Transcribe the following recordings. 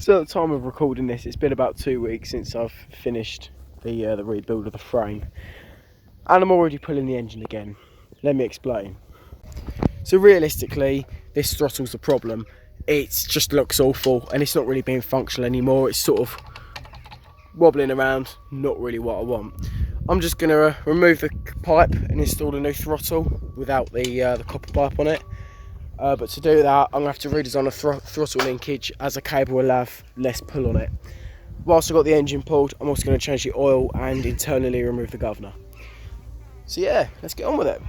So at the time of recording this, it's been about 2 weeks since I've finished the rebuild of the frame, and I'm already pulling the engine again. Let me explain. So realistically, this throttle's the problem. It just looks awful, and it's not really being functional anymore. It's sort of wobbling around, not really what I want. I'm just going to remove the pipe and install a new throttle without the copper pipe on it. But to do that, I'm going to have to redesign the throttle linkage, as a cable will have less pull on it. Whilst I've got the engine pulled, I'm also going to change the oil and internally remove the governor. So yeah, let's get on with it.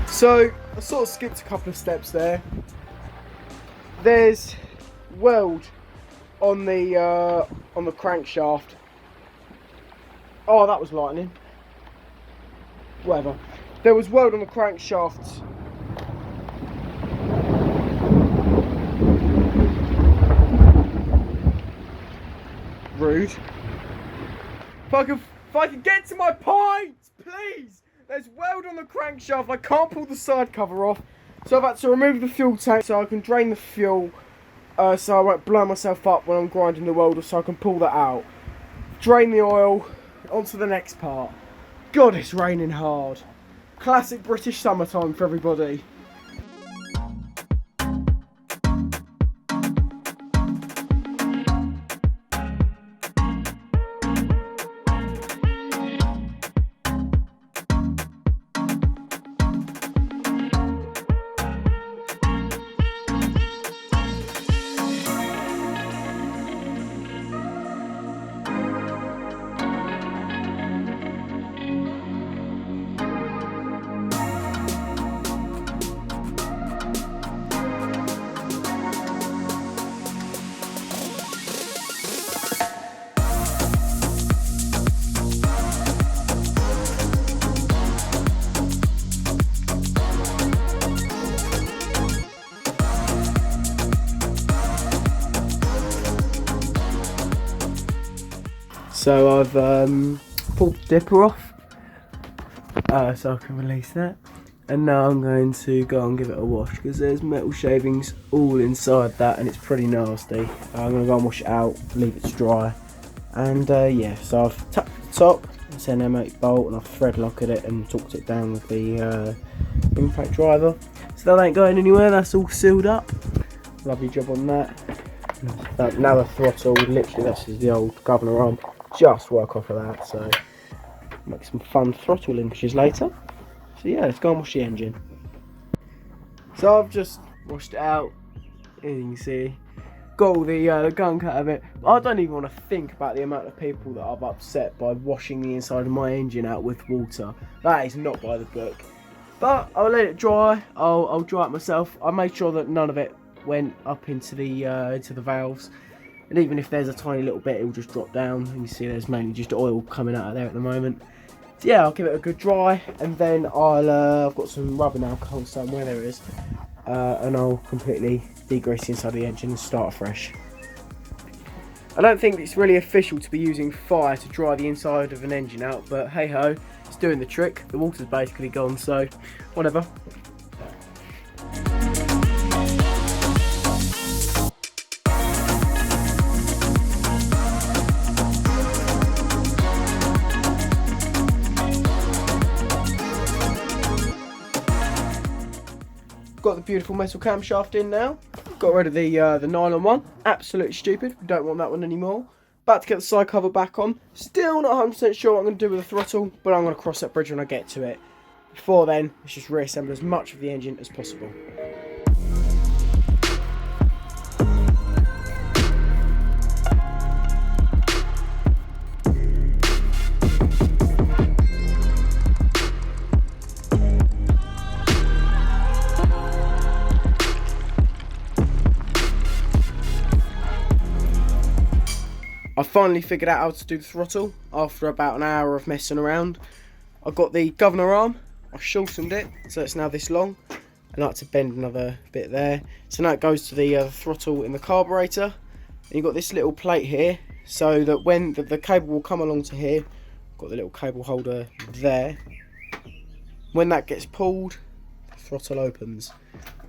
So I sort of skipped a couple of steps there. There's weld on the crankshaft. Oh, that was lightning. Whatever. There was weld on the crankshaft. Rude. If I can get to my point, please. There's weld on the crankshaft. I can't pull the side cover off, so I've had to remove the fuel tank so I can drain the fuel, so I won't blow myself up when I'm grinding the welder, so I can pull that out. Drain the oil, onto the next part. God, it's raining hard. Classic British summertime for everybody. So I've pulled the dipper off, so I can release that, and now I'm going to go and give it a wash because there's metal shavings all inside that and it's pretty nasty. I'm going to go and wash it out, leave it to dry, and yeah, so I've tapped the top, it's an M8 bolt, and I've thread locked it and torqued it down with the impact driver, so that ain't going anywhere. That's all sealed up. Lovely job on that. Now the throttle, literally this is the old governor arm. Just work off of that, so make some fun throttle linkages later. So yeah, let's go and wash the engine. So I've just washed it out, as you can see, got all the gunk out of it. I don't even want to think about the amount of people that I've upset by washing the inside of my engine out with water. That is not by the book. But I'll let it dry. I'll dry it myself. I made sure that none of it went up into the valves. And even if there's a tiny little bit, it'll just drop down. And you see there's mainly just oil coming out of there at the moment. So yeah, I'll give it a good dry, and then I've got some rubbing alcohol somewhere, there it is, and I'll completely degrease the inside of the engine and start afresh. I don't think it's really official to be using fire to dry the inside of an engine out, but hey ho, it's doing the trick. The water's basically gone, so whatever. Got the beautiful metal camshaft in now. Got rid of the nylon one. Absolutely stupid. We don't want that one anymore. About to get the side cover back on. Still not 100% sure what I'm going to do with the throttle, but I'm going to cross that bridge when I get to it. Before then, let's just reassemble as much of the engine as possible. I finally figured out how to do the throttle after about an hour of messing around. I've got the governor arm, I shortened it so it's now this long. I like to bend another bit there. So now it goes to the throttle in the carburetor, And you've got this little plate here, so that when the cable will come along to here, got the little cable holder there. When that gets pulled, the throttle opens.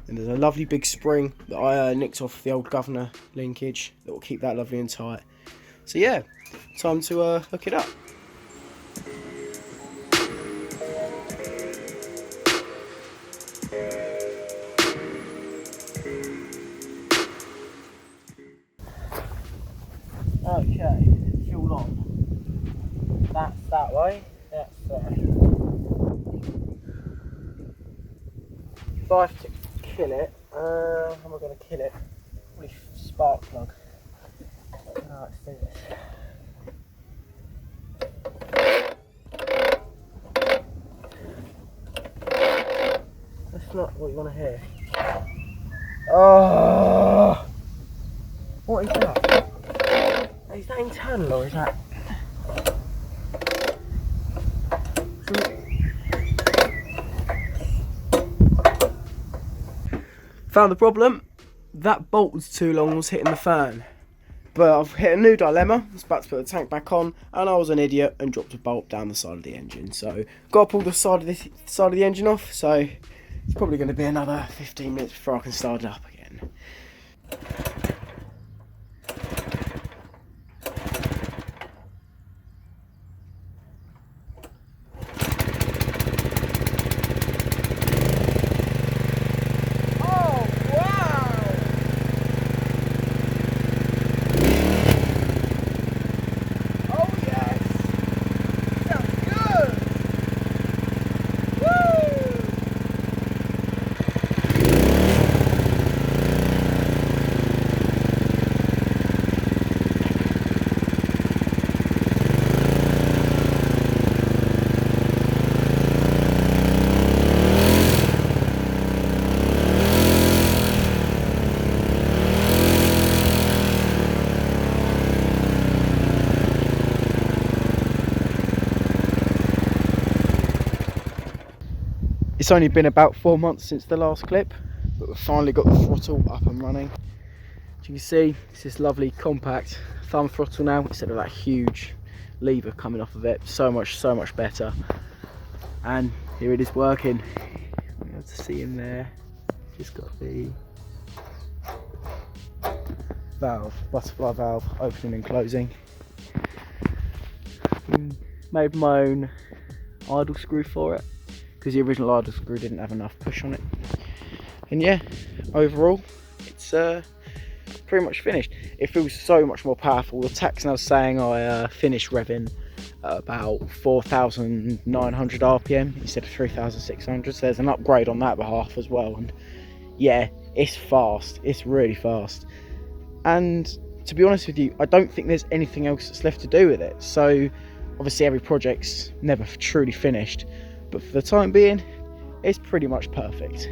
And there's a lovely big spring that I nicked off the old governor linkage that will keep that lovely and tight. So yeah, time to hook it up. Okay, fuel on. That's that way. That's if I have to kill it, how am I going to kill it? Probably spark plug. Let's do this. That's not what you want to hear. Oh! What is that? Is that internal or is that? Found the problem. That bolt was too long, was hitting the fan. But I've hit a new dilemma. I was about to put the tank back on, and I was an idiot and dropped a bolt down the side of the engine. So got to pull the side of the engine off. So it's probably going to be another 15 minutes before I can start it up again. It's only been about 4 months since the last clip, but we've finally got the throttle up and running. As you can see, it's this lovely compact thumb throttle now instead of that huge lever coming off of it. So much better. And here it is working. You have to see in there. Just got the valve, butterfly valve, opening and closing. Made my own idle screw for it, because the original idle screw didn't have enough push on it. And yeah, overall it's pretty much finished. It feels so much more powerful. The tach's now saying I finished revving at about 4,900 RPM instead of 3,600, so there's an upgrade on that behalf as well. And yeah, it's fast, it's really fast. And to be honest with you, I don't think there's anything else that's left to do with it. So obviously every project's never truly finished, but for the time being, it's pretty much perfect.